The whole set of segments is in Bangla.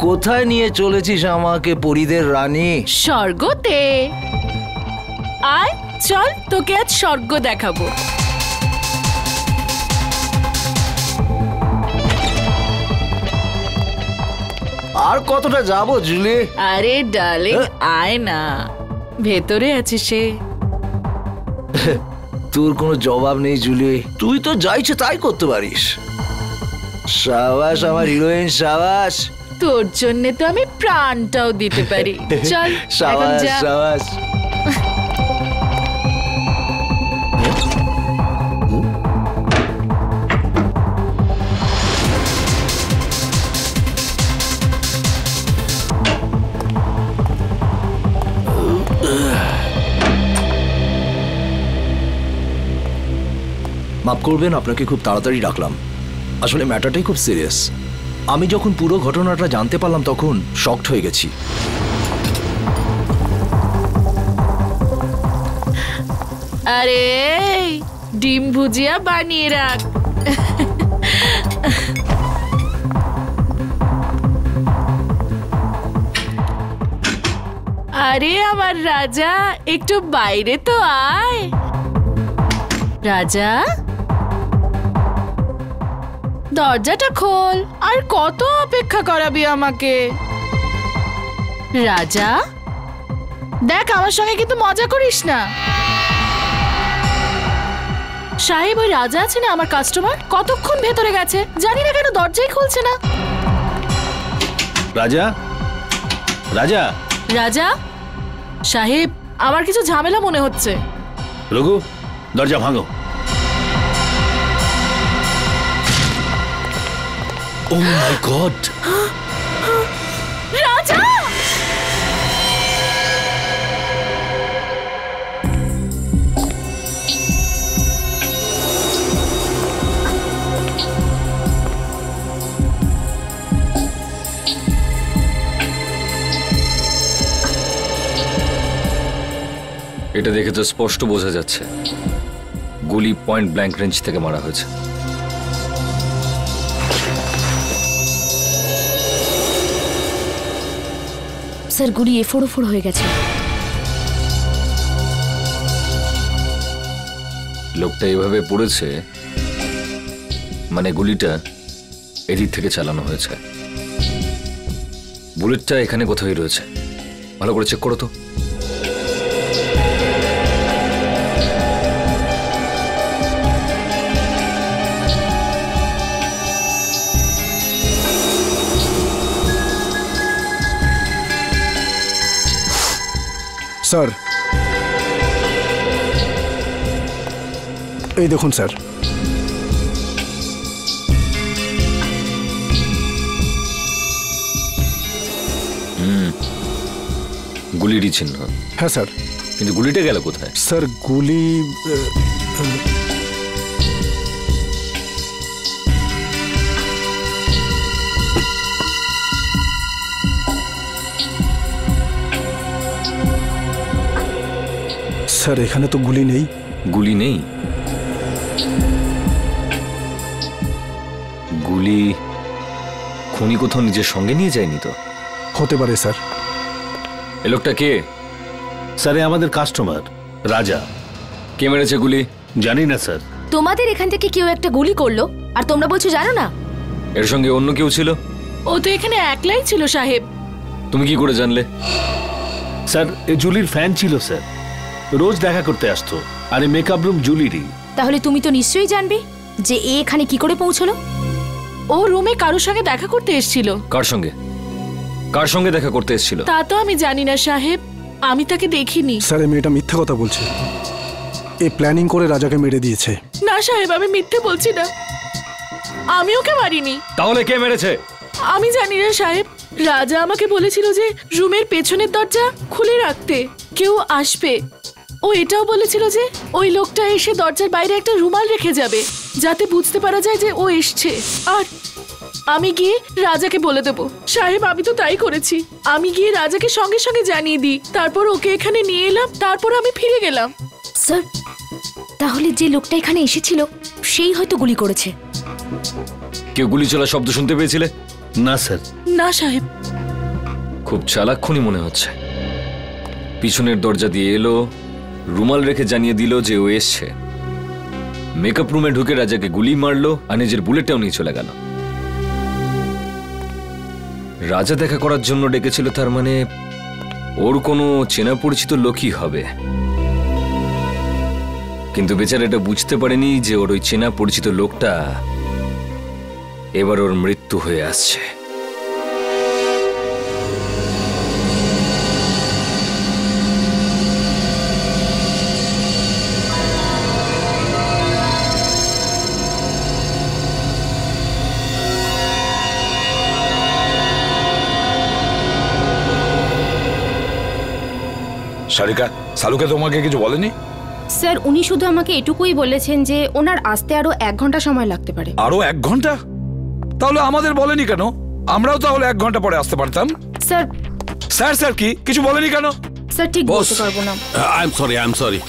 কোথায় নিয়ে চলেছিস আমাকে পরীদের রানী? স্বর্গতে। আয় চল, তোকে আজ স্বর্গ দেখাবো। আর কতটা যাবো জুলি? আরে ডার্লিং আয় না, ভেতরে আছে সে। তোর কোনো জবাব নেই জুলি, তুই তো যা ইচ্ছে তাই করতে পারিস। সাবাস আমার হিরোইন, সাবাস। তোর জন্য তো আমি প্রাণটাও দিতে পারি। চল এখন সাবাস যা। সাবাস। মাফ করবেন, আপনাকে খুব তাড়াতাড়ি ডাকলাম। আসলে ম্যাটারটাই খুব সিরিয়াস। আমি যখন পুরো ঘটনাটা জানতে পারলাম তখন শকড হয়ে গেছি। আরে ডিম ভুজিয়া বানিয়ে রাখ। আরে আমার রাজা, একটু বাইরে তো আয়। রাজা দরজাটা খোল। আর কত অপেক্ষা করাবি আমাকে? রাজা দেখ, আমার সঙ্গে কিন্তু মজা করিস না। সাহেব, ওই রাজা আছে না আমার কাস্টমার, কতক্ষণ ভেতরে গেছে, জানি না কেন দরজাই খুলছে না। রাজা, রাজা, রাজা সাহেব, আমার কিছু ঝামেলা মনে হচ্ছে। রঘু, দরজা ভাঙো। Oh my God! রাজা! এটা দেখে তো স্পষ্ট বোঝা যাচ্ছে গুলি পয়েন্ট ব্ল্যাঙ্ক রেঞ্জ থেকে মারা হয়েছে। স্যার, গুলি এফোড় হয়ে গেছে। লোকটা এভাবে পড়েছে মানে গুলিটা এদিক থেকে চালানো হয়েছে। বুলেটটা এখানে কোথায় রয়েছে, ভালো করে চেক করো তো। স্যার, এই দেখুন স্যার। গুলিরই চিহ্ন। হ্যাঁ স্যার। কিন্তু গুলিটা গেল কোথায়? স্যার গুলি স্যার এখানে তো গুলি নেই। গুলি নেই? গুলি খুনি কোথাও নিজের সঙ্গে নিয়ে যায়নি তো? হতে পারে স্যার। এ লোকটা কে? স্যার, আমাদের কাস্টমার রাজা। কে মেরেছে গুলি? জানি না স্যার। তোমাদের এখান থেকে কেউ একটা গুলি করলো আর তোমরা বলছো জানো না? এর সঙ্গে অন্য কেউ ছিল? ও তো এখানে একলাই ছিল সাহেব। তুমি কি করে জানলে? স্যার, এ জুলির ফ্যান ছিল স্যার, রোজ দেখা করতে আসতো। আর এই মেকআপ রুম জুলিরই। তাহলে তুমি তো নিশ্চয়ই জানবে যে এ এখানে কি করে পৌঁছলো। ও রুমে কারোর সঙ্গে দেখা করতে এসেছিল। কার সঙ্গে? কার সঙ্গে দেখা করতে এসেছিল? তা তো আমি জানি না সাহেব, আমি তাকে দেখিনি। স্যার, এই মেয়েটা মিথ্যা কথা বলছে। এ প্ল্যানিং করে রাজাকে মেরে দিয়েছে। না সাহেব, আমি মিথ্যে বলছি না, আমি ওকে মারিনি। তাহলে কে মেরেছে? আমি জানি না সাহেব, রাজা আমাকে বলেছিল যে রুমের পেছনের দরজা খুলে রাখতে, কেউ আসবে। ও এটাও বলেছিল যে ওই লোকটা এসে দরজার বাইরে একটা রুমাল রেখে যাবে, যাতে বুঝতে পারা যায় যে ও এসছে। আর আমি গিয়ে রাজাকে বলে দেবো। সাহেব, আমি তো তাই করেছি। আমি গিয়ে রাজাকে সঙ্গে সঙ্গে জানিয়ে দিই, তারপর ওকে এখানে নিয়ে এলাম, তারপর আমি ফিরে গেলাম। স্যার, তাহলে যে লোকটা এখানে এসেছিল সেই হয়তো গুলি করেছে। কেউ গুলি চলার শব্দ শুনতে পেয়েছিলে? না স্যার। না সাহেব। খুব চালাক্ষণই মনে হচ্ছে। পিছনের দরজা দিয়ে এলো, রুমাল রেখে জানিয়ে দিল যে ও এসছে। মেকআপ রুমে ঢুকে রাজাকে গুলি মারলো আর নিজের বুলেটটাও নিয়ে চলে গেল। রাজা দেখা করার জন্য ডেকেছিল, তার মানে ওর কোনো চেনা পরিচিত লোকই হবে। কিন্তু বেচারা এটা বুঝতে পারেনি যে ওর ওই চেনা পরিচিত লোকটা এবার ওর মৃত্যু হয়ে আসছে। সারিকা, সালুকে তোমাকে কিছু বলেনি? স্যার উনি শুধু আমাকে এটুকুই বলেছেন যে ওনার আসতে আরো 1 ঘন্টা সময় লাগতে পারে। আরো 1 ঘন্টা? তাহলে আমাদের বলেনি কেন? আমরাও তাহলে 1 ঘন্টা পরে আসতে পারতাম। স্যার স্যার স্যার কি কিছু বলেনি কেন? স্যার ঠিক বলতে পারবো না। আই এম সরি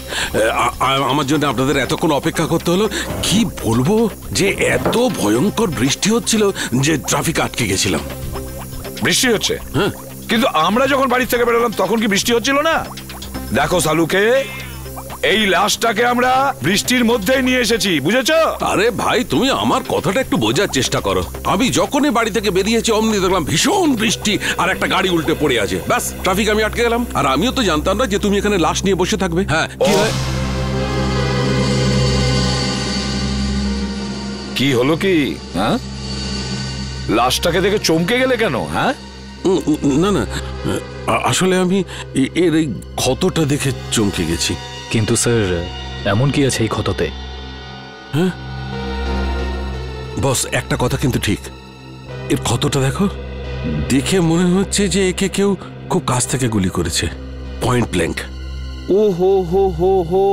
আমার জন্য আপনাদের এতক্ষণ অপেক্ষা করতে হলো। কি বলবো যে এত ভয়ঙ্কর বৃষ্টি হচ্ছিল যে ট্রাফিক আটকে গেছিলাম। বৃষ্টি হচ্ছে? হ্যাঁ, কিন্তু আমরা যখন বাড়ি থেকে বেরোলাম তখন কি বৃষ্টি হচ্ছিল না? দেখো সালুকে, এই লাশটাকে আমরা বৃষ্টির মধ্যেই নিয়ে এসেছি, বুঝেছো? আরে ভাই তুমি আমার কথাটা একটু বোঝার চেষ্টা করো। আমি যখনই বাড়ি থেকে বেরিয়েছি অমনি দেখলাম ভীষণ বৃষ্টি আর একটা গাড়ি উল্টে পড়ে আছে। ব্যাস ট্রাফিক আমি আটকে গেলাম। আর আমিও তো জানতাম না যে তুমি এখানে লাশ নিয়ে বসে থাকবে। হ্যাঁ, কি হয়? কি হলো কি? হ্যাঁ, লাশটাকে দেখে চমকে গেলে কেন? হ্যাঁ, না না, আসলে আমি এর এই ক্ষতটা দেখে চমকে গেছি। কিন্তু স্যার এমন কি আছে এই ক্ষততে? হ্যাঁ বস, একটা কথা কিন্তু ঠিক, এর ক্ষতটা দেখো, দেখে মনে হচ্ছে যে একে কেউ খুব কাছ থেকে গুলি করেছে, পয়েন্ট ব্ল্যাঙ্ক। ও হো হো হো হো,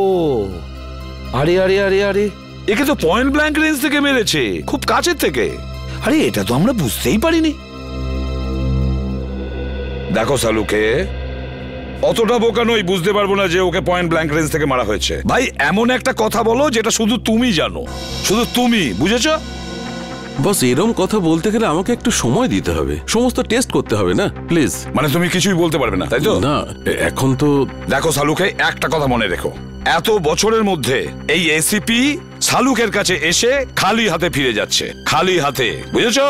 আরে আরে আরে আরে, একে তো পয়েন্ট ব্ল্যাঙ্ক রেঞ্জ থেকে মেরেছে, খুব কাছের থেকে। আরে এটা তো আমরা বুঝতেই পারিনি। দেখো সালুকে, অতটা বোকা নই, বুঝতে পারবো না যে ওকে পয়েন্ট ব্ল্যাঙ্ক রেঞ্জ থেকে মারা হয়েছে। ভাই এমন একটা কথা বলো যেটা শুধু তুমি জানো, শুধু তুমি, বুঝেছো? বস এরম কথা বলতে গেলে আমাকে একটু সময় দিতে হবে, সমস্ত টেস্ট করতে হবে না, প্লিজ। মানে তুমি কিছুই বলতে পারবে না, তাই তো? না এখন তো। দেখো সালুকে, একটা কথা মনে রেখো, এত বছরের মধ্যে এই এসিপি সালুকের কাছে এসে খালি হাতে ফিরে যাচ্ছে, খালি হাতে, বুঝেছো?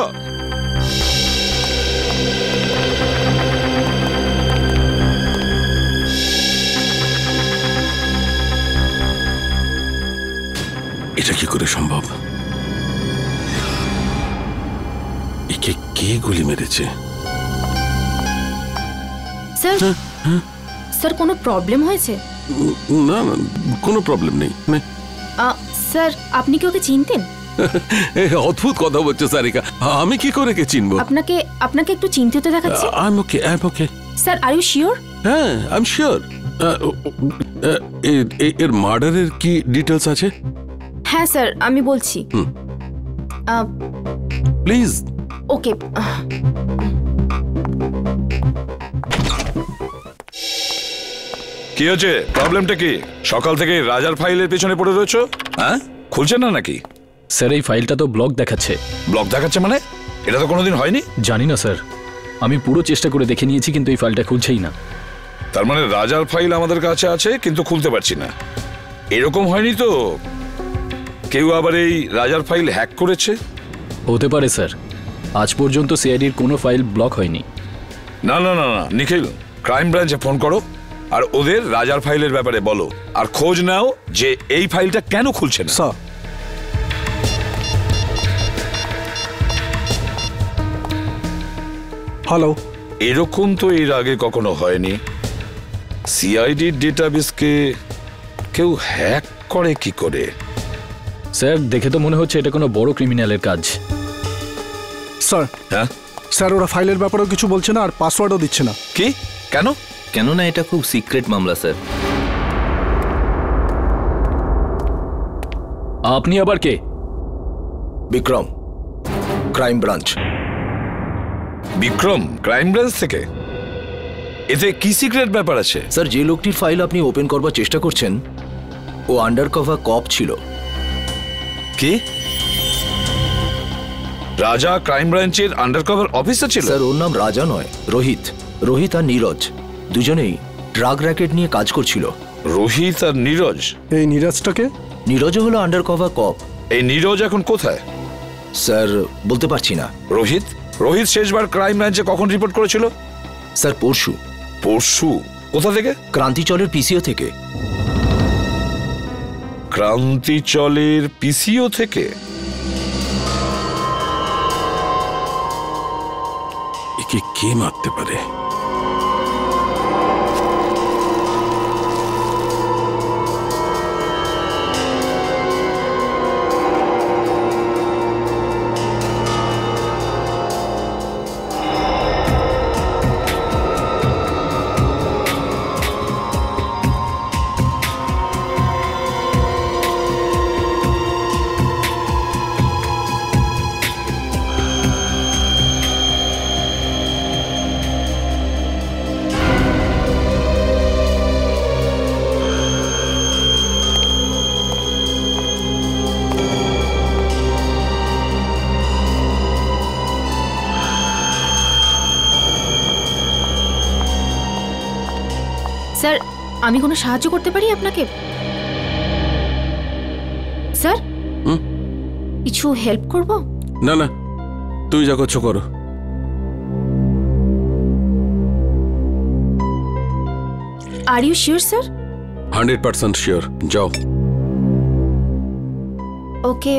এটা কি করে সম্ভব? একে কে গুলি মেরেছে? স্যার স্যার কোনো প্রবলেম হয়েছে? না না, কোনো প্রবলেম নেই। স্যার আপনি কি ওকে চিনতেন? অদ্ভুত কথা বলছো সারিকা, আমি কি করে কে চিনবো? আপনাকে একটু চিন্তিত দেখাচ্ছে। I am okay. Sir are you sure? হ্যাঁ আই এম শিওর। এর মার্ডারের কি ডিটেলস আছে? হ্যাঁ স্যার আমি বলছি, প্লিজ। ওকে, কি হচ্ছে? প্রবলেমটা কি? সকাল থেকে রাজার ফাইলের পেছনে পড়ে রয়েছো? হ্যাঁ, খুলছে না নাকি? স্যার এই ফাইলটা তো ব্লক দেখাচ্ছে। ব্লক দেখাচ্ছে মানে? এটা তো কোনোদিন হয়নি। জানি না স্যার, আমি পুরো চেষ্টা করে দেখে নিয়েছি কিন্তু এই ফাইলটা খুলছেই না। তার মানে রাজার ফাইল আমাদের কাছে আছে কিন্তু খুলতে পারছি না। এরকম হয়নি তো কেউ আবার এই রাজার ফাইল হ্যাক করেছে? হতে পারে স্যার, আজ পর্যন্ত সিআইডির কোনো ফাইল ব্লক হয়নি। না না না না, নিখিল ক্রাইম ব্রাঞ্চে ফোন করো আর ওদের রাজার ফাইলের ব্যাপারে বলো, আর খোঁজ নাও যে এই ফাইলটা কেন খুলছে না। Sir, hello. এরকম তো এর আগে কখনো হয়নি। সিআইডির ডেটাবেসকে কেউ হ্যাক করে কি করে? স্যার দেখে তো মনে হচ্ছে এটা কোনো বড় ক্রিমিনালের কাজ। স্যার, হ্যাঁ স্যার ওরা ফাইলের ব্যাপারেও কিছু বলছে না আর পাসওয়ার্ডও দিচ্ছে না। কি? কেন? কেননা এটা খুব সিক্রেট মামলা স্যার। আপনি আবার কে? Vikram, crime branch. Vikram crime branch থেকে? এতে কি সিক্রেট ব্যাপার আছে? স্যার যে লোকটির ফাইল আপনি ওপেন করবার চেষ্টা করছেন ও আন্ডার কভার কপ ছিল। কি? রাজা ক্রাইম ব্রাঞ্চের আন্ডারকভার অফিসার ছিল? স্যার ওর নাম রাজা নয়, রোহিত। রোহিত আর নীরজ দুজনেই ড্রাগ র্যাকেট নিয়ে কাজ করছিল। রোহিত আর নীরজ? এই নীরজটাকে? নীরজও হলো আন্ডার কভার কপ। এই নীরজ এখন কোথায়? স্যার বলতে পারছি না। রোহিত রোহিত শেষবার ক্রাইম ব্রাঞ্চে কখন রিপোর্ট করেছিল? স্যার পরশু। পরশু? কোথা থেকে? ক্রান্তিচলের পিসিও থেকে। ক্রান্তিচলের পিসিও থেকে? একে কে মারতে পারে? স্যার আমি কোনো সাহায্য করতে পারি আপনাকে? স্যার কিছু হেল্প করব? না না, তুই যা করছো করো। Are you sure sir? 100% sure. যাও। ওকে।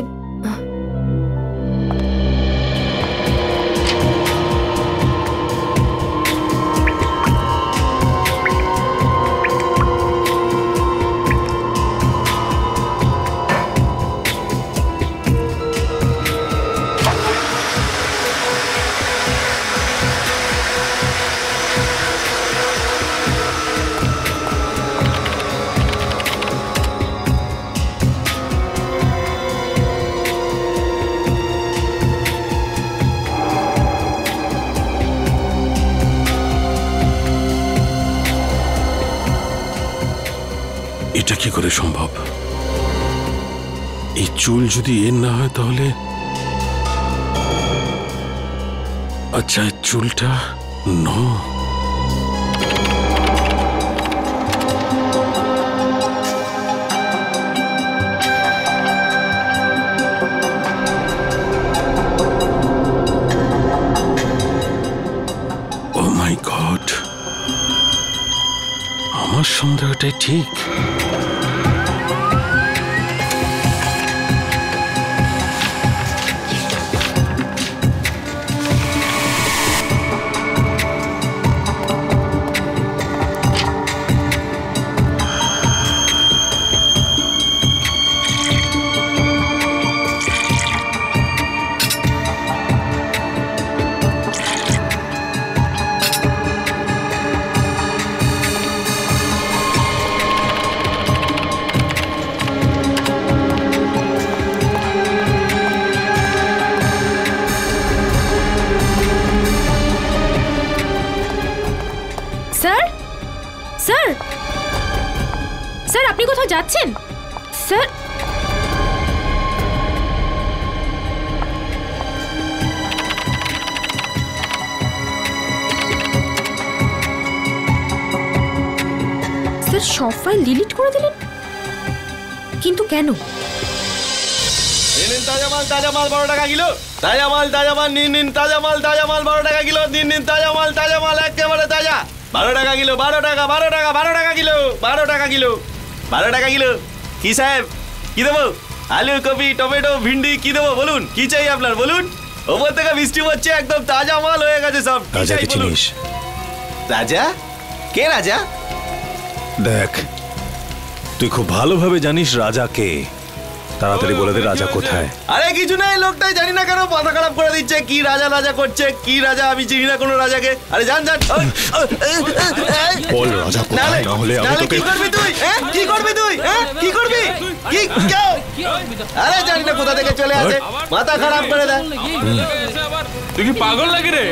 এটা কি করে সম্ভব? এই চুল যদি এর না হয় তাহলে আচ্ছা চুলটা নো। ও মাই গড, আমার সন্দেহটাই ঠিক। স্যার স্যার স্যার আপনি কোথাও যাচ্ছেন? স্যার স্যার সব ফাইল ডিলিট করে দিলেন, কিন্তু কেন? তাজা মাল 12 টাকা কিলো। তাজা মাল নিন তাজা মাল 12 টাকা কিলো। নিন তাজা মাল একেবারে তাজা। 12 টাকা কিলো। 12 টাকা কিলো। 12 টাকা কিলো। 12 টাকা কিলো। কি সাহেব কি দেবো? আলু, কপি, টমেটো, ভিন্ডি কি দেবো বলুন? কি চাই আপনার বলুন? ওপর থেকে বৃষ্টি হচ্ছে, একদম তাজা মাল হয়ে গেছে সব। রাজাকে চিনিস? রাজা? কে রাজা? দেখ, তুই খুব ভালোভাবে জানিস রাজা কে। তাড়াতাড়ি বলে দে রাজা কোথায়। আরে কিছু নাই, লোকটাই জানি না কেন মাথা খারাপ করে দিচ্ছে। কি রাজা করছে? কি রাজা? আমি চিনি না কোনো রাজাকে। আরে জান বল রাজা কোথায়, না হলে আমি তোকে। কি করবি তুই? কি করবি তুই? কি করবি? কি কেউ? আরে জানি না কোথা থেকে চলে আসে, মাথা খারাপ করে দেয়। তুই কি পাগল লাগে রে?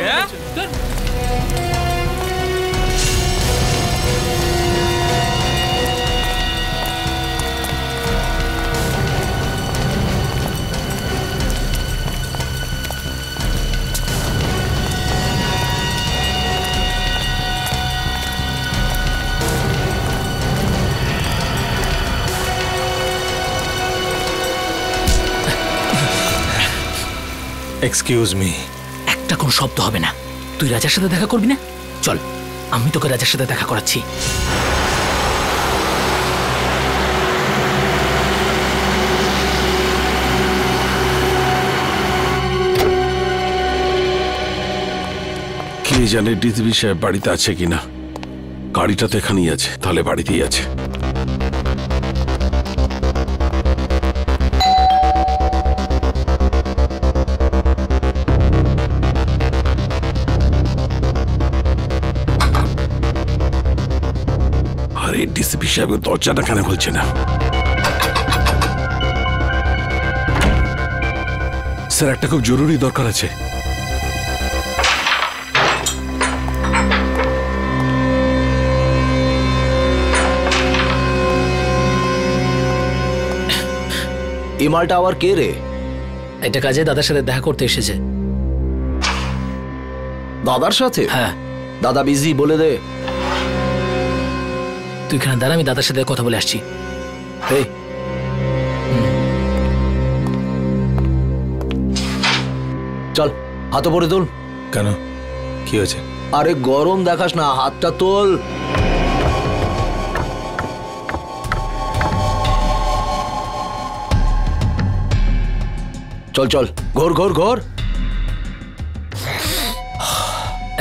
Excuse me. একটা কোনো শব্দ হবে না। তুই রাজার সাথে দেখা করবি না? চল, আমি তোকে রাজার সাথে দেখা করাচ্ছি। কে জানে ডিসিপি সাহেব বাড়িতে আছে কিনা। গাড়িটা তো এখানেই আছে, তাহলে বাড়িতেই আছে। আরে ডিসিপি সাহেবের দরজাটা কেন খুলছে না? স্যার, একটা খুব জরুরি দরকার আছে। এই মালটা আবার কে রে? এটা কাজে দাদার সাথে দেখা করতে এসেছে। দাদার সাথে? হ্যাঁ। দাদা বিজি, বলে দে। তুই এখানে দাঁড়া, আমি দাদার সাথে কথা বলে আসছি। এই চল, হাত পরে তোল। কেন, কি হয়েছে? আরে গরম দেখাস না, হাতটা তোল। চল চল, ঘোর ঘোর ঘোর।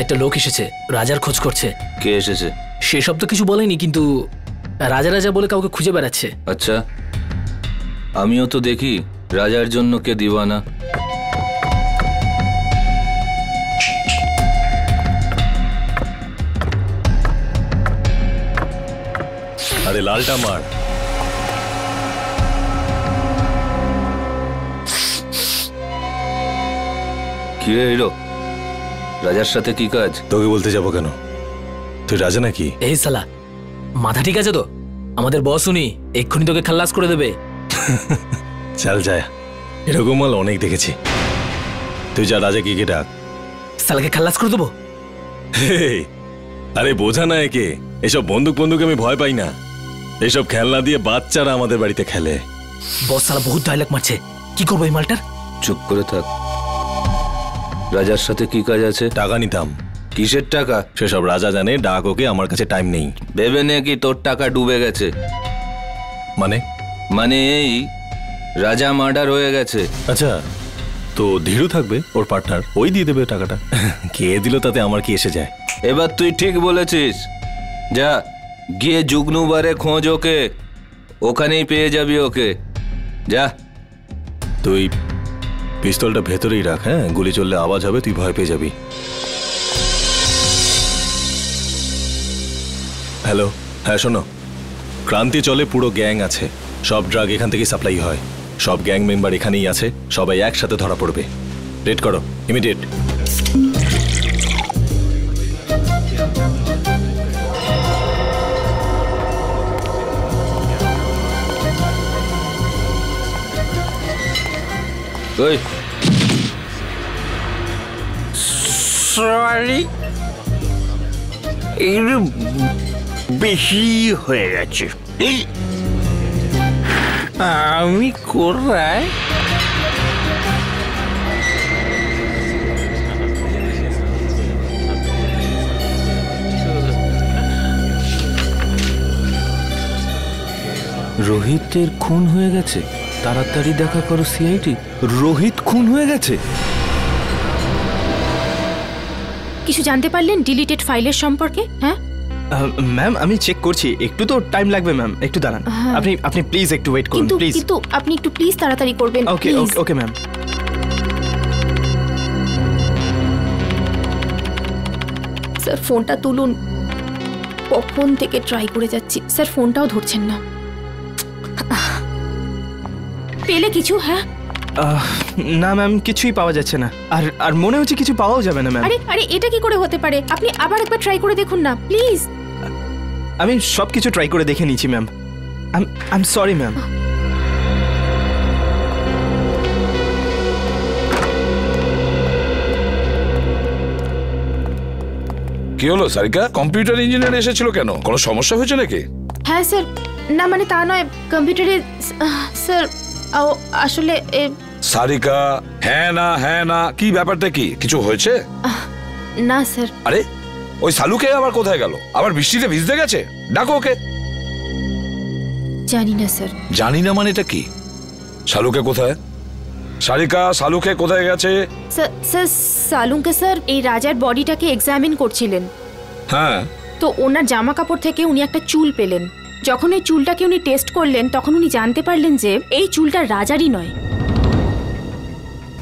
একটা লোক এসেছে, রাজার খোঁজ করছে। কে এসেছে? সেসব তো কিছু বলেনি, কিন্তু রাজা রাজা বলে কাউকে খুঁজে বেড়াচ্ছে। আচ্ছা, আমিও তো দেখি রাজার জন্য কে দিওয়ানা। আরে লালটা মার। কি রে হিরো, রাজার সাথে কি কাজ? তোকে বলতে যাবো কেন? তুই রাজা নাকি? এই সালা, মাথা ঠিক আছে তো? আমাদের বস উনি, এক্ষুনি তোকে খাল্লাস করে দেবে। চল যায়, এরকম মাল অনেক দেখেছি। তুই যা, রাজা কি ডাক। সালাকে খাল্লাস করে দেবো। আরে বোঝা না একে, এসব বন্দুক আমি ভয় পাই না। এসব খেলনা দিয়ে বাচ্চারা আমাদের বাড়িতে খেলে। বস সালা বহুত ডায়লগ মারছে, কি করবো এই মালটার? চুপ করে থাক। রাজার সাথে কি কাজ আছে? টাকা নিতাম। কিসের টাকা? সেসব রাজা জানে, ডাক ওকে, আমার কাছে টাইম নেই। ভেবে নে কি তোর টাকা ডুবে গেছে? মানে এই রাজা মার্ডার হয়ে গেছে। আচ্ছা, তো ধীরু থাকবে, ওর পার্টনার, ওই দিয়ে দেবে টাকাটা। কে দিল তাতে আমার কি এসে যায়? এবার তুই ঠিক বলেছিস। যা গিয়ে জুগনুবারে খোঁজ ওকে, ওখানেই পেয়ে যাবি ওকে। যা। তুই পিস্তলটা ভেতরেই রাখ, হ্যাঁ? গুলি চললে আওয়াজ হবে, তুই ভয় পেয়ে যাবি। হ্যালো, হ্যাঁ শোনো, ক্রান্তি চলে পুরো গ্যাং আছে, সব ড্রাগ এখান থেকে সাপ্লাই হয়, সব গ্যাং মেম্বার এখানেই আছে, সবাই একসাথে ধরা পড়বে। রেড করো, ইমিডিয়েট। ওই সরি, একটু বেশি হয়ে গেছে। আমি কোথায়? রোহিতের খুন হয়ে গেছে, তাড়াতাড়ি দেখা করো সিআইডি। রোহিত খুন হয়ে গেছে। কিছু জানতে পারলেন ডিলিটেড ফাইলের সম্পর্কে? হ্যাঁ ম্যাম, আমি চেক করছি, একটু তো টাইম লাগবে ম্যাম, একটু দাঁড়ান। আপনি প্লিজ একটু ওয়েট করুন প্লিজ। কিন্তু আপনি একটু প্লিজ তাড়াতাড়ি করবেন। ওকে ওকে ম্যাম। স্যার ফোনটা তুলুন, কখন থেকে ট্রাই করে যাচ্ছি, স্যার ফোনটাও ধরছেন না। পেলে কিছু? হ্যাঁ না ম্যাম, কিছুই পাওয়া যাচ্ছে না, আর মনে হচ্ছে কিছু পাওয়াও যাবে না ম্যাম। আরে এটা কি করে হতে পারে? আপনি আবার একবার ট্রাই করে দেখুন না প্লিজ। আমি সবকিছু ট্রাই করে দেখে নিয়েছি ma'am. I am sorry ma'am. কি হলো সারিকা? কম্পিউটার ইঞ্জিনিয়ার এসেছিল কেন? কোনো সমস্যা হয়েছে নাকি? হ্যাঁ স্যার, না মানে তা নয়, কম্পিউটারে স্যার আসলে সারিকা, হ্যাঁ না কি ব্যাপারটা কি? কিছু হয়েছে? না স্যার। আরে ওই সালুকে আবার কোথায় গেল? আবার বৃষ্টিতে ভিজতে গেছে? ডাকো ওকে। জানি না স্যার। জানি না মানে এটা কি? সালুকে কোথায়? সারিকা, সালুকে কোথায় গেছে? স্যার সালুকে স্যার এই রাজার বডিটাকে এক্সামিন করছিলেন। হ্যাঁ, তো ওনার জামা কাপড় থেকে উনি একটা চুল পেলেন। যখন এই চুলটাকে উনি টেস্ট করলেন তখন উনি জানতে পারলেন যে এই চুলটা রাজারই নয়।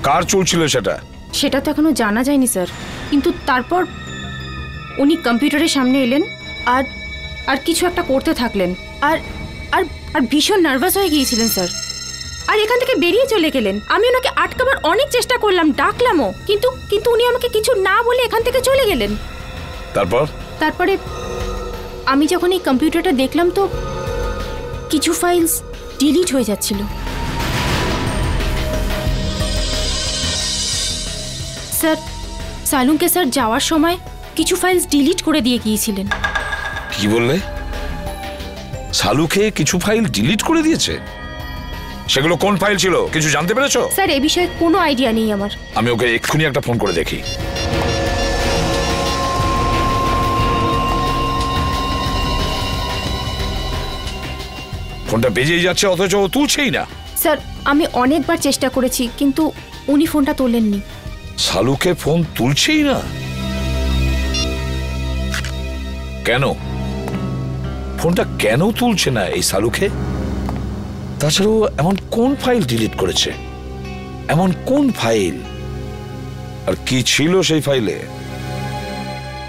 কার চুল ছিল সেটা? সেটা তো এখনো জানা যায়নি স্যার, কিন্তু তারপর উনি কম্পিউটারের সামনে এলেন আর আর কিছু একটা করতে থাকলেন আর আর আর ভীষণ নার্ভাস হয়ে গিয়েছিলেন স্যার, আর এখান থেকে বেরিয়ে চলে গেলেন। আমি ওনাকে আটকাবার অনেক চেষ্টা করলাম, ডাকলামও, কিন্তু কিন্তু উনি আমাকে কিছু না বলে এখান থেকে চলে গেলেন। তারপরে আমি যখন এই কম্পিউটারটা দেখলাম তো কিছু ফাইলস ডিলিট হয়ে যাচ্ছিল। স্যার সালুকে স্যার যাওয়ার সময় কিছু ফাইলস ডিলিট করে দিয়ে গিয়েছিলেন। কি বললে? সালুকে কিছু ফাইল ডিলিট করে দিয়েছে? সেগুলো কোন ফাইল ছিল কিছু জানতে পেরেছো? স্যার এই বিষয়ে কোনো আইডিয়া নেই আমার। আমি ওকে এক্ষুনি একটা ফোন করে দেখি। ফোনটা বেজেই যাচ্ছে অথচ ও তুলছেই না। স্যার আমি অনেকবার চেষ্টা করেছি কিন্তু উনি ফোনটা তোলেননি। সালুকে ফোন তুলছেই না কেন? ফোনটা কেন তুলছে না এই সালুকে? তাছাড়াও এমন কোন ফাইল ডিলিট করেছে? এমন কোন ফাইল? আর কি ছিল সেই ফাইলে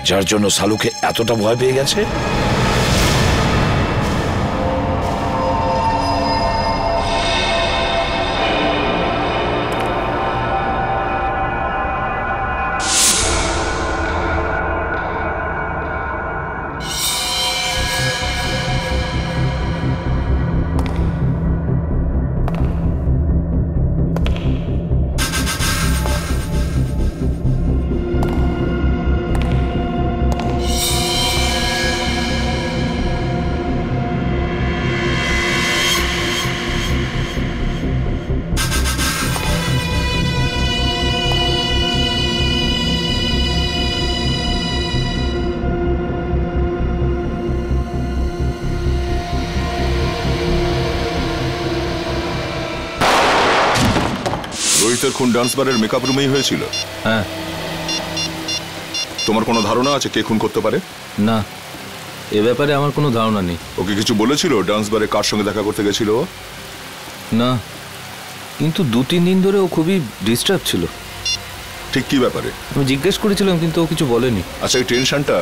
যার জন্য সালুকে এতটা ভয় পেয়ে গেছে? রোহিতের খুন ডান্স বারের মেকআপ রুমেই হয়েছিল? হ্যাঁ। তোমার কোনো ধারণা আছে কে খুন করতে পারে? না, এ ব্যাপারে আমার কোনো ধারণা নেই। ওকে কিছু বলেছিল ডান্স বারে কার সঙ্গে দেখা করতে গেছিল? না, কিন্তু 2-3 দিন ধরে ও খুবই ডিস্টার্ব ছিল। ঠিক কি ব্যাপারে? আমি জিজ্ঞেস করেছিলাম কিন্তু ও কিছু বলেনি। আচ্ছা, এই টেনশনটা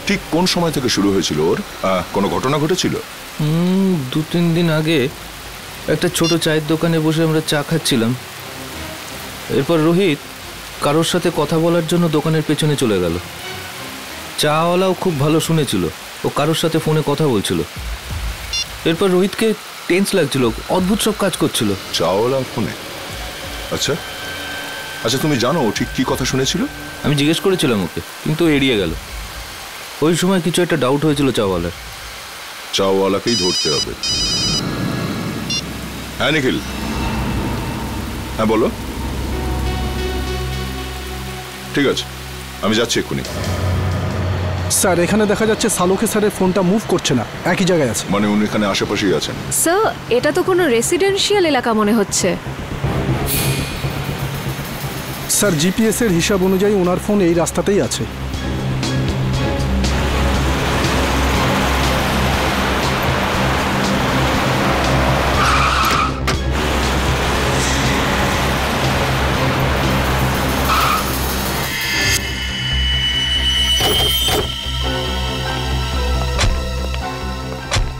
ঠিক কোন সময় থেকে শুরু হয়েছিল ওর? কোনো ঘটনা ঘটেছিল? 2-3 দিন আগে একটা ছোট চায়ের দোকানে বসে আমরা চা খাচ্ছিলাম। এরপর রোহিত কারোর সাথে কথা বলার জন্য দোকানের পেছনে চলে গেল। চাওয়ালাও খুব ভালো শুনেছিল, ও কারোর সাথে ফোনে কথা বলছিল। এরপর রোহিতকে টেন্স লাগছিল, অদ্ভুত সব কাজ করছিল। চাওয়ালা ফোনে? আচ্ছা আচ্ছা, তুমি জানো ও ঠিক কি কথা শুনেছিল? আমি জিজ্ঞেস করেছিলাম ওকে, কিন্তু এড়িয়ে গেল। ওই সময় কিছু একটা ডাউট হয়েছিল চাওয়ালার। চাওয়ালাকেই ধরতে হবে। হ্যাঁ নিখিল, হ্যাঁ বলো। ঠিক আছে, আমি যাচ্ছি এক্ষুনি। স্যার এখানে দেখা যাচ্ছে সালুকে স্যারের ফোনটা মুভ করছে না, একই জায়গায় আছে। মানে উনি এখানে আশেপাশেই আছেন? স্যার এটা তো কোনো রেসিডেন্সিয়াল এলাকা মনে হচ্ছে। স্যার জিপিএস এর হিসাব অনুযায়ী ওনার ফোন এই রাস্তাতেই আছে।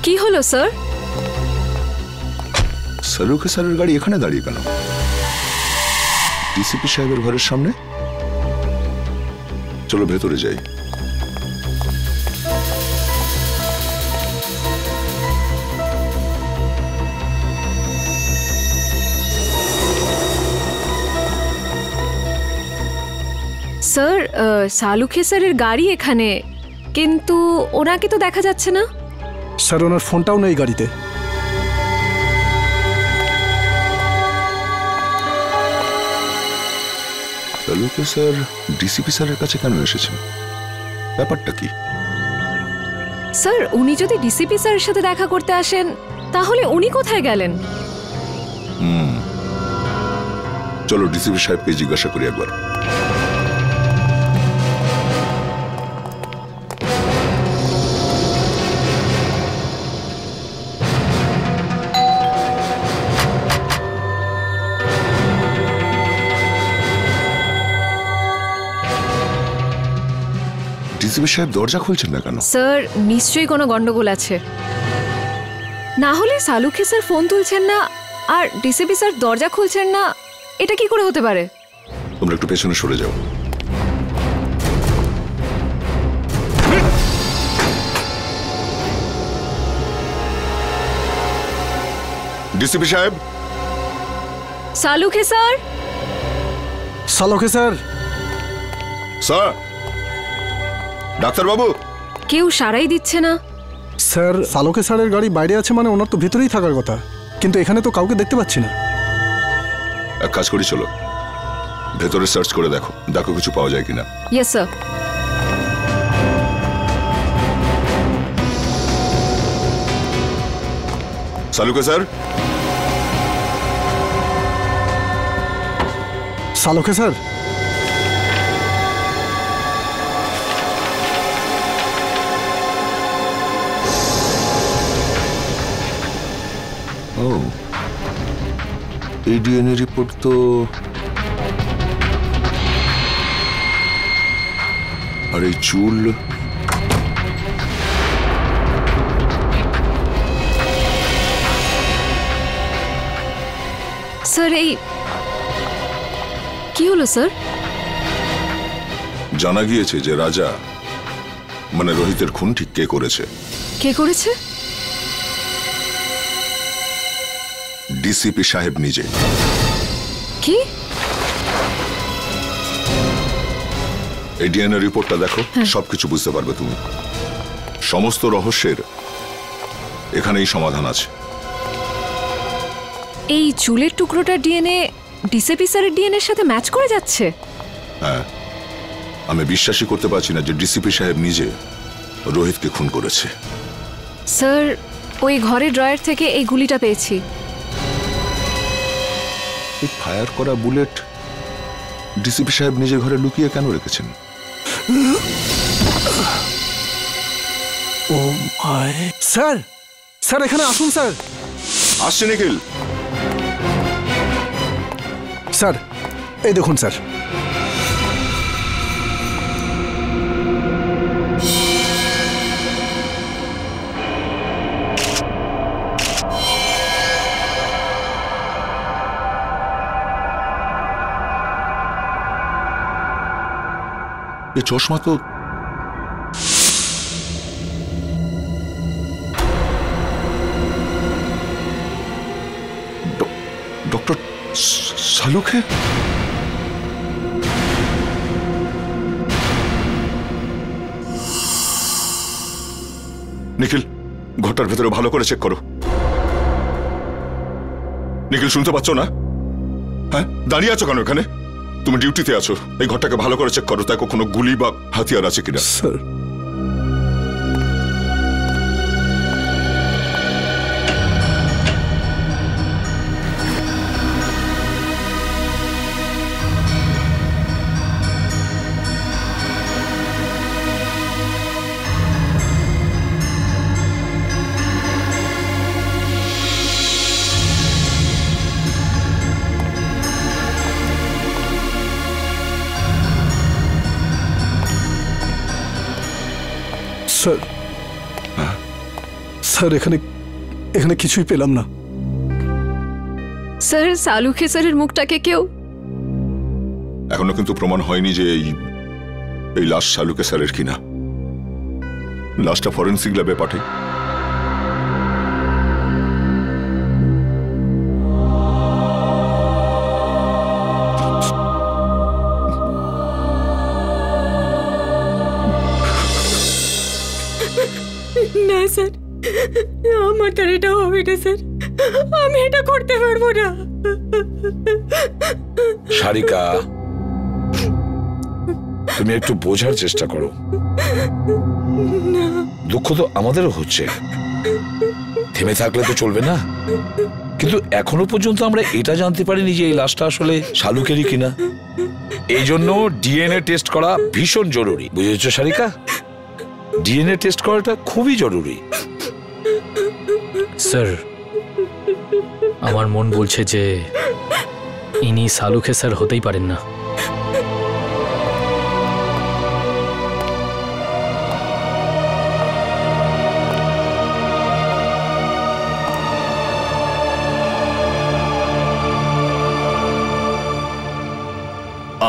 কি হলো স্যার? সালুকে স্যারের গাড়ি এখানে দাঁড়িয়ে কেন? ডিসিপি সাহেবের ঘরের সামনে? চলো ভেতরে যাই। স্যার সালুকে স্যারের গাড়ি এখানে, কিন্তু ওনাকে তো দেখা যাচ্ছে না। স্যার ওনার ফোনটাও নেই গাড়িতে। সালুকে স্যার ডিসিপি স্যারের কাছে কেন এসেছেন? ব্যাপারটা কি? স্যার উনি যদি ডিসিপি স্যারের সাথে দেখা করতে আসেন তাহলে উনি কোথায় গেলেন? চলো ডিসিপি সাহেবকে জিজ্ঞাসা করি একবার। ডিসিপি সাহেব দরজা খুলছেন না কেন? স্যার নিশ্চয়ই কোনো গন্ডগোল আছে, না হলে সালুখে স্যার ফোন তুলছেন না আর ডিসিপি স্যার দরজা খুলছেন না, এটা কি করে হতে পারে? তোমরা একটু পেছনে সরে যাও। ডিসিপি সাহেব। Salunkhe sir. Salunkhe sir. Sir. Doctor বাবু। কেউ সারাই দিচ্ছে না। স্যার সালুখে স্যারের গাড়ি বাইরে আছে মানে ওনার তো ভিতরেই থাকার কথা, কিন্তু এখানে তো কাউকে দেখতে পাচ্ছি না। এক কাজ করি, চলো ভেতরে সার্চ করে দেখো, দেখো কিছু পাওয়া যায় কিনা। Yes sir. Salunkhe sir. Salunkhe sir. ও, এই ডিএনএ রিপোর্ট তো, আর এই চুল, স্যার এই কি হলো স্যার? জানা গিয়েছে যে রাজা মানে রোহিতের খুন ঠিক কে করেছে। কে করেছে? ডিসিপি সাহেব নিজে। কি? এই ডিএনএ রিপোর্টটা দেখো, সবকিছু বুঝতে পারবে তুমি। সমস্ত রহস্যের এখানেই সমাধান আছে। এই চুলের টুকরোটার ডিএনএ ডিসিপি স্যারের ডিএনএর সাথে ম্যাচ করে যাচ্ছে। হ্যাঁ, আমি বিশ্বাসই করতে পারছি না যে ডিসিপি সাহেব নিজে রোহিতকে খুন করেছে। স্যার ওই ঘরের ড্রয়ার থেকে এই গুলিটা পেয়েছি। এই ফায়ার করা বুলেট ডিসিপি সাহেব নিজের ঘরে লুকিয়ে কেন রেখেছেন? ও মাই, স্যার স্যার এখানে আসুন স্যার। আসছে নিখিল। স্যার এই দেখুন স্যার, এ চশমা তো ডক্টর সালুখে। নিখিল, ঘরটার ভেতরে ভালো করে চেক করো। নিখিল, শুনতে পাচ্ছ না? হ্যাঁ, দাঁড়িয়ে আছো কেন এখানে? তুমি ডিউটিতে আছো, এই ঘরটাকে ভালো করে চেক করো, দেখো কোনো গুলি বা হাতিয়ার আছে কিনা। স্যার স্যার স্যার এখানে এখানে কিছুই পেলাম না। স্যার সালুখে স্যারের মুখটাকে কেউ, এখনো কিন্তু প্রমাণ হয়নি যে এই লাশ সালুকে স্যারের কিনা। লাশটা ফরেন্সিক ল্যাবে পাঠাই। না স্যার, আমার দ্বারা এটা হবে না স্যার, আমি এটা করতে পারবো না। সারিকা, তুমি একটু বোঝার চেষ্টা করো। দুঃখ তো আমাদেরও হচ্ছে, থেমে থাকলে তো চলবে না। কিন্তু এখনো পর্যন্ত আমরা এটা জানতে পারিনি যে এই লাশটা আসলে শালুকেরই কিনা। এই জন্য ডিএনএ টেস্ট করা ভীষণ জরুরি, বুঝেছো সারিকা? ডিএনএ টেস্ট করাটা খুবই জরুরি। স্যার, আমার মন বলছে যে ইনি সালুখে স্যার হতেই পারেন না।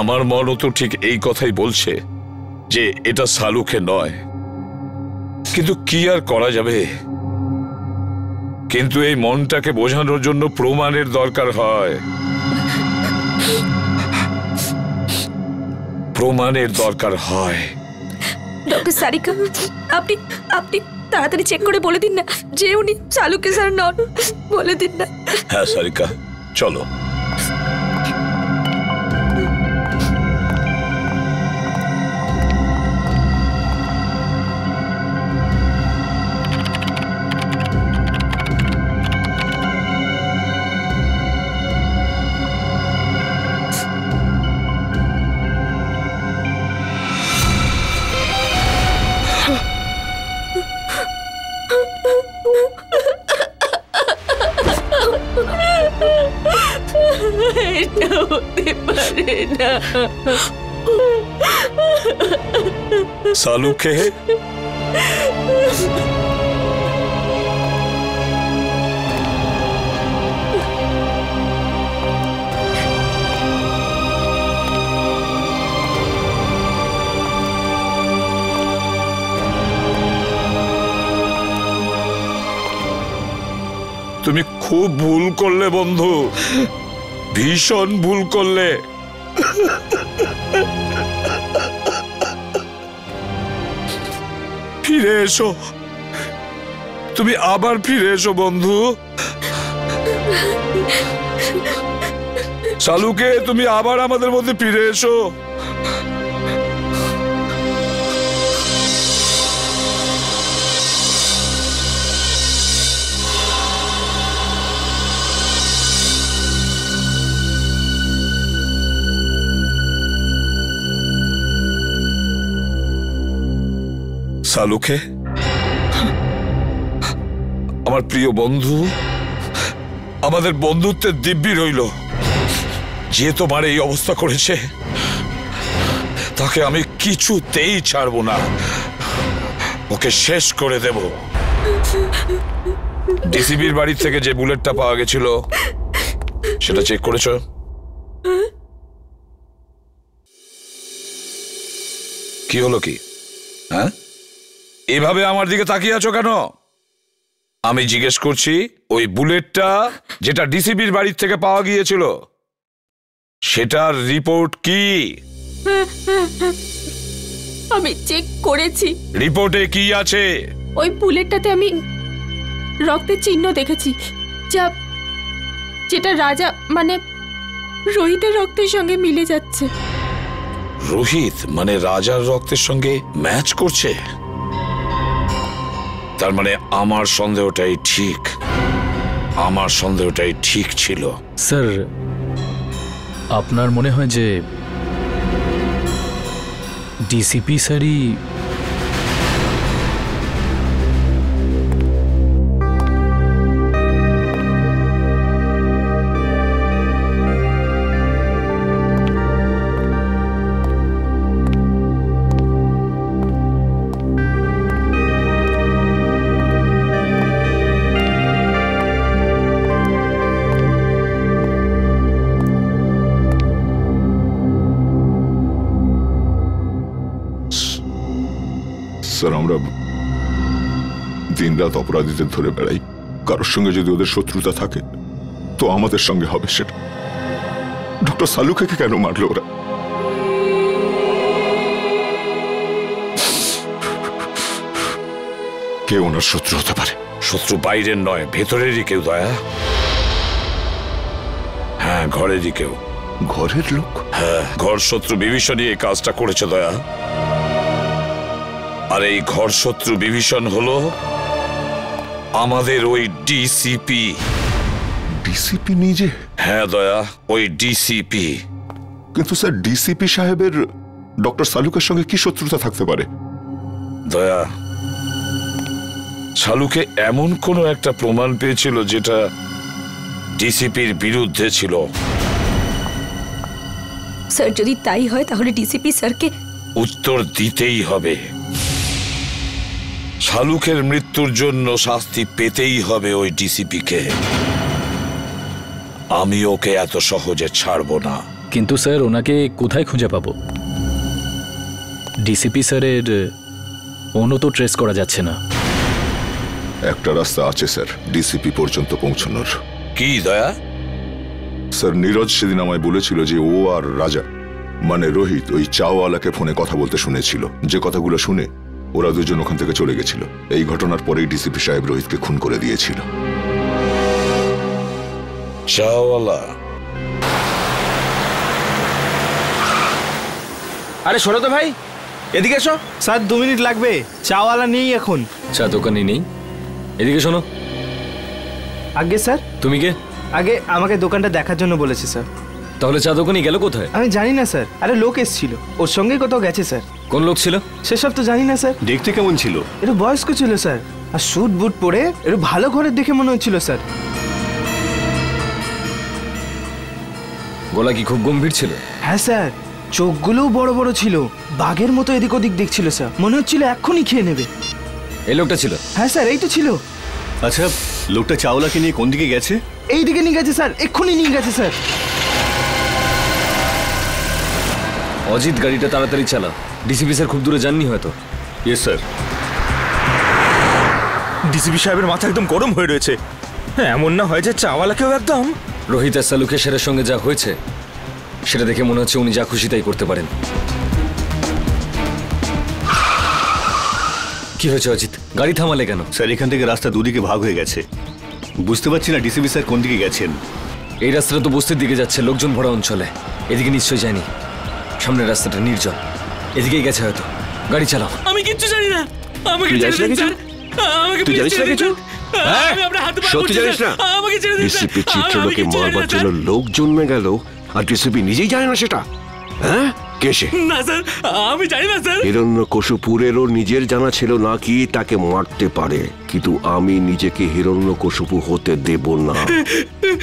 আমার মনও তো ঠিক এই কথাই বলছে যে এটা শালুকে নয়, কিন্তু কি আর করা যাবে। কিন্তু এই মনটাকে বোঝানোর জন্য প্রমাণের দরকার হয়, প্রমাণের দরকার হয়। ডক্টর সারিকা, আপনি আপনি তাড়াতাড়ি চেক করে বলে দিন না যে উনি শালুকে স্যার নন, বলে দিন না। হ্যাঁ সারিকা, চলো। এটা হতে পারে না। শালুকে তুমি খুব ভুল করলে বন্ধু, ভীষণ ভুল করলে। ফিরে এসো, তুমি আবার ফিরে এসো বন্ধু। শালুকে, তুমি আবার আমাদের মধ্যে ফিরে এসো। শালুকে, আমার প্রিয় বন্ধু, আমাদের বন্ধুত্বের দিব্যি রইল। যে তোমার এই অবস্থা করেছে তাকে আমি কিছুতেই ছাড়বো না, ওকে শেষ করে দেব। ডিসিবির বাড়ি থেকে যে বুলেটটা পাওয়া গেছিল সেটা চেক করেছো? কি হলো কি? হ্যাঁ, এভাবে আমার দিকে তাকিয়ে আছো কেন? আমি জিজ্ঞেস করছি, ওই বুলেটটা যেটা ডিসিবির বাড়ির থেকে পাওয়া গিয়েছিল সেটার রিপোর্ট কি? আমি চেক করেছি। রিপোর্টে কি আছে? ওই বুলেটটাতে আমি রক্তের চিহ্ন দেখেছি, যেটা রাজা মানে রোহিতের রক্তের সঙ্গে মিলে যাচ্ছে। রোহিত মানে রাজার রক্তের সঙ্গে ম্যাচ করছে? তার মানে আমার সন্দেহটাই ঠিক, আমার সন্দেহটাই ঠিক ছিল। স্যার, আপনার মনে হয় যে ডিসিপি স্যারই স্যার, আমরা দিনরাত অপরাধীদের ধরে বেড়াই। কারোর সঙ্গে যদি ওদের শত্রুতা থাকে তো আমাদের সঙ্গে হবে সেটা। ডক্টর শালুকে কেন মারলো ওরা? কে ওনার শত্রু হতে পারে? শত্রু বাইরের নয়, ভেতরেরই কেউ দয়া। হ্যাঁ, ঘরেরই কেউ। ঘরের লোক? হ্যাঁ, ঘর শত্রু বিভীষণই এই কাজটা করেছে দয়া। আর এই ঘর শত্রু বিভীষণ হলো আমাদের ওই ডিসিপি। ডিসিপি নিজে? হ্যাঁ দয়া, ওই ডিসিপি। কিন্তু স্যার, ডিসিপি সাহেবের ডক্টর সালুকের সঙ্গে কি শত্রুতা থাকতে পারে? দয়া, শালুকে এমন কোনো একটা প্রমাণ পেয়েছিল যেটা ডিসিপির বিরুদ্ধে ছিল। স্যার, যদি তাই হয় তাহলে ডিসিপি স্যারকে উত্তর দিতেই হবে। শালুকের মৃত্যুর জন্য শাস্তি পেতেই হবে ওই ডিসিপিকে। আমি ওকে এত সহজে ছাড়বো না। কিন্তু স্যার, ওনাকে কোথায় খুঁজে পাবো? ডিসিপি স্যারের ফোনও তো ট্রেস করা যাচ্ছে না। একটা রাস্তা আছে স্যার ডিসিপি পর্যন্ত পৌঁছানোর। কি দয়া? স্যার, নীরজ সেদিন আমায় বলেছিল যে ও আর রাজা মানে রোহিত ওই চাওয়ালাকে ফোনে কথা বলতে শুনেছিল। যে কথাগুলো শুনে ওরা দুজন ওখান থেকে চলে গেছিল। এই ঘটনার পরেই ডিসিপি সাহেব রোহিতকে খুন করে দিয়েছিল। চাওয়ালা? আরে শোনো তো ভাই, এদিকে এসো। স্যার 2 মিনিট লাগবে, চাওয়ালা নেই এখন। চা দোকানে নেই? এদিকে শোনো। আগে স্যার। তুমি কে? আগে আমাকে দোকানটা দেখার জন্য বলেছে স্যার। তাহলে চা দোকানে গেল কোথায়? আমি জানি না স্যার। আরে লোক এসেছিল, ওর সঙ্গেই কোথাও গেছে স্যার। কোন লোক ছিল সেসব তো জানি না স্যার। দেখতে কেমন ছিল? একটু বয়স্ক ছিল স্যার, আর স্যুট বুট পরে একটু ভালো ঘরের দেখে মনে হচ্ছিল স্যার। গলা কি খুব গম্ভীর ছিল? হ্যাঁ স্যার, চোখগুলোও বড় বড় ছিল, বাঘের মতো এদিক ওদিক দেখছিল স্যার। মনে হচ্ছিল এক্ষুনি খেয়ে নেবে। এই লোকটা ছিল? হ্যাঁ স্যার, এই তো ছিল। আচ্ছা, লোকটা চাওলাকে নিয়ে কোন দিকে গেছে? এই দিকে নিয়ে গেছে স্যার, এক্ষুনি নিয়ে গেছে স্যার। অজিত, গাড়িটা তাড়াতাড়ি চালা। ডিসিপি স্যার খুব দূরে যাননি হয়তো। Yes sir. ডিসিপি সাহেবের মাথা একদম গরম হয়ে রয়েছে। হ্যাঁ, এমন না হয় যে চাওয়ালাকেও একদম। রোহিত আর সালুকে সেরের সঙ্গে যা হয়েছে সেটা দেখে মনে হচ্ছে উনি যা খুশি তাই করতে পারেন। কি হয়েছে অজিত? গাড়ি থামালে কেন? স্যার, এখান থেকে রাস্তা দুদিকে ভাগ হয়ে গেছে। বুঝতে পারছি না ডিসিপি স্যার কোন দিকে গেছেন। এই রাস্তাটা তো বস্তির দিকে যাচ্ছে, লোকজন ভরা অঞ্চলে। এদিকে নিশ্চয়ই যায়নি। সামনের রাস্তাটা নির্জন, এদিকেই গেছে হয়তো। গাড়ি চালাও। আমি কিচ্ছু জানি না। আমাকে তুই জানিস না কিছু? তুই জানিস না কিছু? সত্যি জানিস না? ডিসিপি চিত্রলোকে মারবার জন্য লোক জন্মে গেল আর ডিসিপি নিজেই জানে না সেটা? হ্যাঁ, কে সে? না স্যার, আমি জানি না স্যার। হিরণ্যকশিপুরেরও নিজের জানা ছিল না কি তাকে মারতে পারে, কিন্তু আমি নিজেকে হিরণ্যকশিপু হতে দেব না।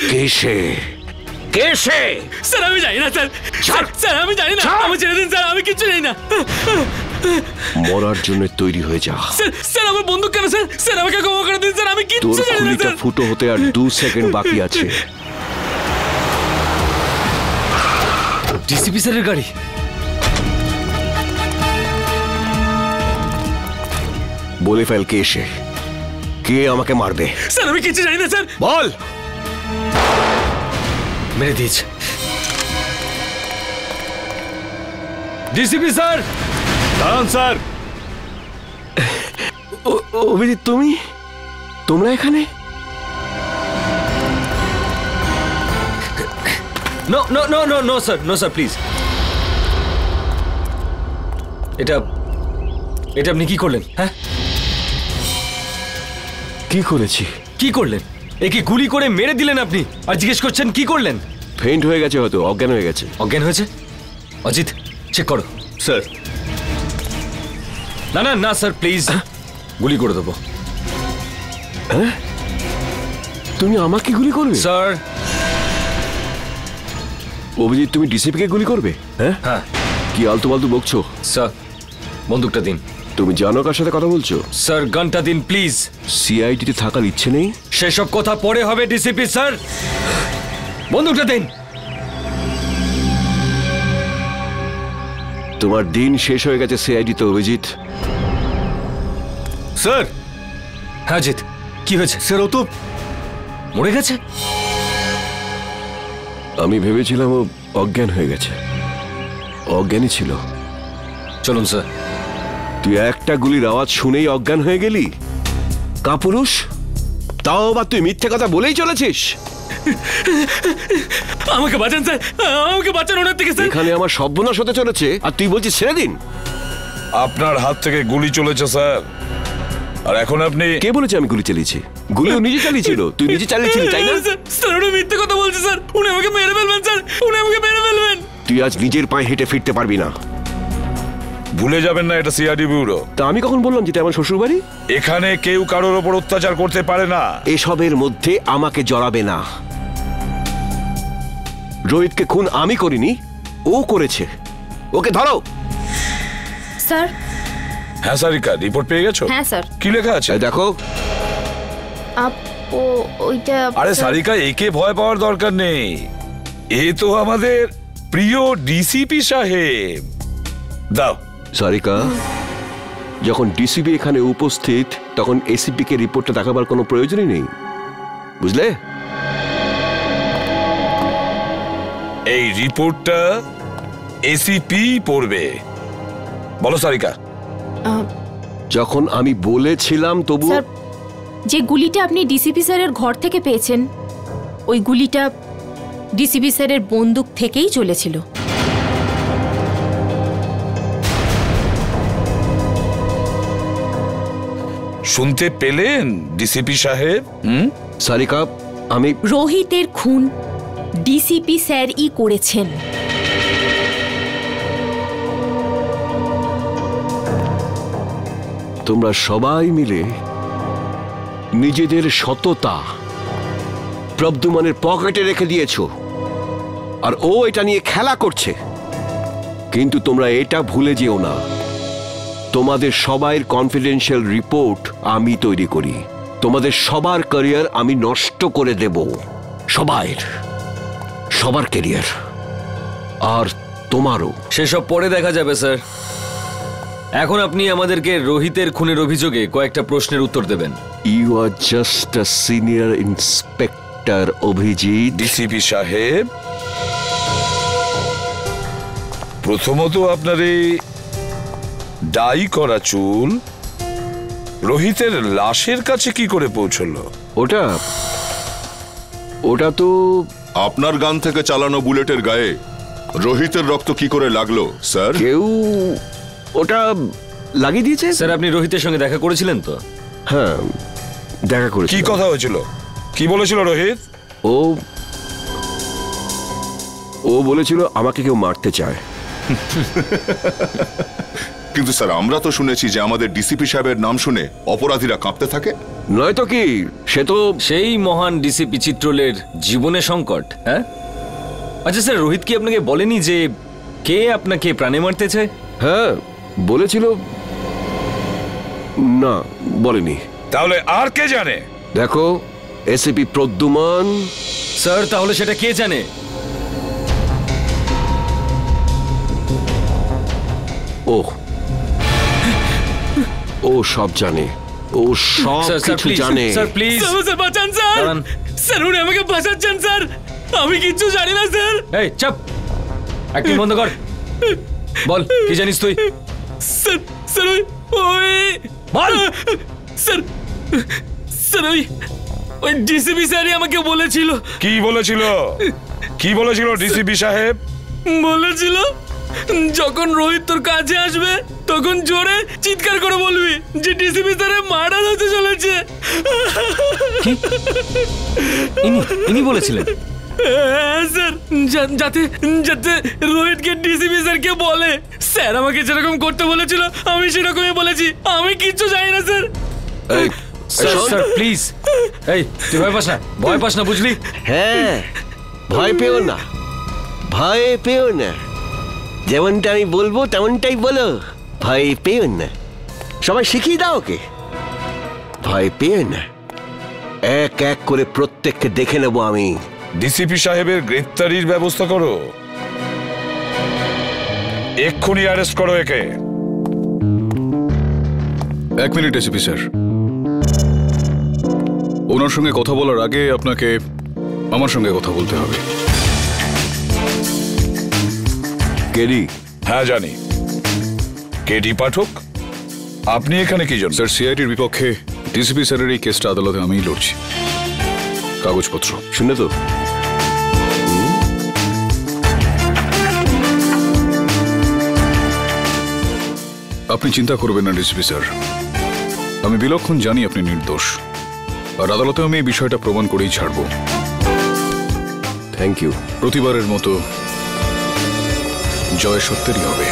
কে সে? কে সে? স্যার আমি জানি না স্যার। স্যার আমি জানি না, আমি ছেড়ে দিন স্যার, আমি কিচ্ছু জানি না। মরার জন্য তৈরি হয়ে যা। স্যার আমার বন্দুক কেন স্যার? স্যার আমাকে ক্ষমা করে দিন স্যার, আমি তোর কিচ্ছু জানি না খুলিটা স্যার। ফুটো হতে আর 2 সেকেন্ড বাকি আছে। ডিসিপি স্যারের গাড়ি। বলে ফেল কে সে, কে আমাকে মারবে। স্যার আমি কিচ্ছু জানি না স্যার। বল। মেরে দিয়েছে। DCP sir. দাঁড়ান স্যার। অভিজিৎ, তোমরা এখানে? No no no no no sir, no sir please. এটা আপনি কি করলেন? হ্যাঁ, কি করেছি? কি করলেন? একে গুলি করে মেরে দিলেন আপনি, আর জিজ্ঞেস করছেন কি করলেন? ফেইন্ট হয়ে গেছে, হয়তো অজ্ঞান হয়ে গেছে। অজ্ঞান হয়েছে? অজিত চেক করো। স্যার। না না না স্যার প্লিজ, গুলি করে দেবো। হ্যাঁ, তুমি আমাকে গুলি করবে? স্যার। অভিজিৎ, তুমি ডিসিপিকে গুলি করবে? হ্যাঁ হ্যাঁ। কি আলতু ফালতু বকছো? স্যার বন্দুকটা দিন। তুমি জানো কার সাথে কথা বলছো? স্যার গানটা দিন প্লিজ। সিআইডিতে থাকার ইচ্ছে নেই? সেসব কথা পরে হবে ডিসিপি স্যার, বন্দুকটা দিন। তোমার দিন শেষ হয়ে গেছে সিআইডিতে অভিজিৎ। স্যার। হ্যাঁ অজিত, কি হয়েছে? স্যার ও তো মরে গেছে। আমি ভেবেছিলাম ও অজ্ঞান হয়ে গেছে। অজ্ঞানই ছিল। চলুন স্যার। তুই একটা গুলির আওয়াজ শুনেই অজ্ঞান হয়ে গেলি? কাপুরুষ, তাও আবার তুই মিথ্যে কথা বলেই চলেছিস। আমাকে বাঁচান স্যার, আমাকে বাঁচান ওনার থেকে স্যার। এখানে আমার সর্বনাশ হতে চলেছে আর তুই বলছিস ছেড়ে দিন। আপনার হাত থেকে গুলি চলেছে স্যার, আর এখন আপনি... কে বলেছে আমি গুলি চালিয়েছি? গুলিও নিজে চালিয়েছিল, তুই নিজে চালিয়েছিলি তাই না? স্যার উনি মিথ্যে কথা বলছে স্যার, উনি আমাকে মেরে ফেলবেন স্যার, উনি আমাকে মেরে ফেলবেন। তুই আজ নিজের পায়ে হেঁটে ফিরতে পারবি না। ভুলে যাবেন না এটা সিআইডি ব্যুরো। তা আমি কখন বললাম যেটা আমার শ্বশুর বাড়ি? এখানে কেউ কারোর ওপর অত্যাচার করতে পারে না। এসবের মধ্যে আমাকে জড়াবে না। রোহিতকে খুন আমি করিনি, ও করেছে। ওকে ধরো। স্যার। হ্যাঁ সারিকা, রিপোর্ট পেয়ে গেছো? হ্যাঁ স্যার। কি লেখা আছে দেখো। ওইটা আরে সারিকা, একে ভয় পাওয়ার দরকার নেই, এ তো আমাদের প্রিয় ডিসিপি সাহেব। দাও। সারিকা, যখন ডিসিপি এখানে উপস্থিত তখন এসিপি কে রিপোর্টটা দেখাবার কোনো প্রয়োজনই নেই, বুঝলে? এই রিপোর্টটা এসিপি পড়বে। বলো সারিকা। যখন আমি বলেছিলাম তবু স্যার, যে গুলিটা আপনি ডিসিপি স্যারের ঘর থেকে পেয়েছেন ওই গুলিটা ডিসিপি স্যারের বন্দুক থেকেই চলেছিল। শুনতে পেলেন ডিসিপি সাহেব? সারিকা, আমি রোহিতের খুন ডিসিপি স্যারই করেছেন। তোমরা সবাই মিলে নিজেদের সততা প্রদ্যুম্নের পকেটে রেখে দিয়েছো, আর ও এটা নিয়ে খেলা করছে। কিন্তু তোমরা এটা ভুলে যেও না, তোমাদের সবাইয়ের কনফিডেন্সিয়াল রিপোর্ট আমি তৈরি করি। তোমাদের সবার ক্যারিয়ার আমি নষ্ট করে দেব, সবার ক্যারিয়ার, আর তোমারও। সেসব পরে দেখা যাবে স্যার। এখন আপনি আমাদেরকে রোহিতের খুনের অভিযোগে কয়েকটা প্রশ্নের উত্তর দেবেন। You are just a senior inspector Abhijit. DCP সাহেব, প্রথমত আপনার এই ডাই করা চুল রোহিতের লাশের কাছে কি করে পৌঁছলো? ওটা তো আপনার গান থেকে চালানো বুলেটের গায়ে রোহিতের রক্ত কি করে লাগলো স্যার? কেউ ওটা লাগিয়ে দিয়েছে। স্যার, আপনি রোহিতের সঙ্গে দেখা করেছিলেন তো? হ্যাঁ, দেখা করেছি। কি কথা হয়েছিল? কি বলেছিল রোহিত? ও বলেছিল আমাকে কেউ মারতে চায়। কিন্তু স্যার, আমরা তো শুনেছি যে আমাদের ডিসিপি সাহেবের নাম শুনে অপরাধীরা কাঁপতে থাকে। নয়তো কি, সে তো সেই মহান ডিসিপি চিত্রলের জীবনে সংকট। হ্যাঁ, আচ্ছা স্যার, রোহিত কি আপনাকে বলেনি যে কে আপনাকে প্রাণে মারতে চায়? হ্যাঁ বলেছিল। না, বলেনি। তাহলে আর কে জানে? দেখো, এসিপি প্রদ্যুম্ন। স্যার, তাহলে সেটা কে জানে? ও সব জানে, ও সব কিছু জানে। স্যার প্লিজ, স্যার বাঁচান স্যার, স্যার উনি আমাকে বাঁচাচ্ছেন স্যার, আমি কিচ্ছু জানি না স্যার। এই চুপ, অ্যাক্টিং বন্ধ কর, বল কি জানিস তুই? স্যার স্যার ওই বল। স্যার ওই ডিসিপি স্যারই আমাকে বলেছিল। কি বলেছিল? কি বলেছিল ডিসিপি সাহেব? বলেছিল যখন রোহিত তোর কাছে আসবে তখন জোরে চিৎকার করে বলবি যে ডিসিপি স্যারের মার্ডার হতে চলেছে। ইনি বলেছিলেন? হ্যাঁ স্যার, যাতে যাতে রোহিতকে ডিসিপি স্যারকে বলে। স্যার আমাকে যেরকম করতে বলেছিল আমি সেরকমই বলেছি, আমি কিচ্ছু জানি না স্যার। স্যার প্লিজ, এই তুই ভয় পাস না বুঝলি? হ্যাঁ, ভয় পেও না, ভয় পেও না, যেমনটা আমি বলবো তেমনটাই বলো, ভয় পেও না। সবাই শিখিয়ে দাও ওকে, ভয় পেও না। এক এক করে প্রত্যেককে দেখে নেবো আমি। ডিসিপি সাহেবের গ্রেফতারির ব্যবস্থা করো, এক্ষুনি অ্যারেস্ট করো একে। এক মিনিট এসিপি স্যার, ওনার সঙ্গে কথা বলার আগে আপনাকে আমার সঙ্গে কথা বলতে হবে। কেডি? হ্যাঁ জানি, কেডি পাঠক। আপনি এখানে কি জন্য? স্যার, সিআইডির বিপক্ষে ডিসিপি স্যারের এই কেসটা আদালতে আমিই লড়ছি। কাগজপত্র শুনে তো আপনি চিন্তা করবেন না ডিসিপি স্যার, আমি বিলক্ষণ জানি আপনি নির্দোষ, আর আদালতে আমি এই বিষয়টা প্রমাণ করেই ছাড়ব। Thank you. প্রতিবারের মতো জয় সত্যেরই হবে।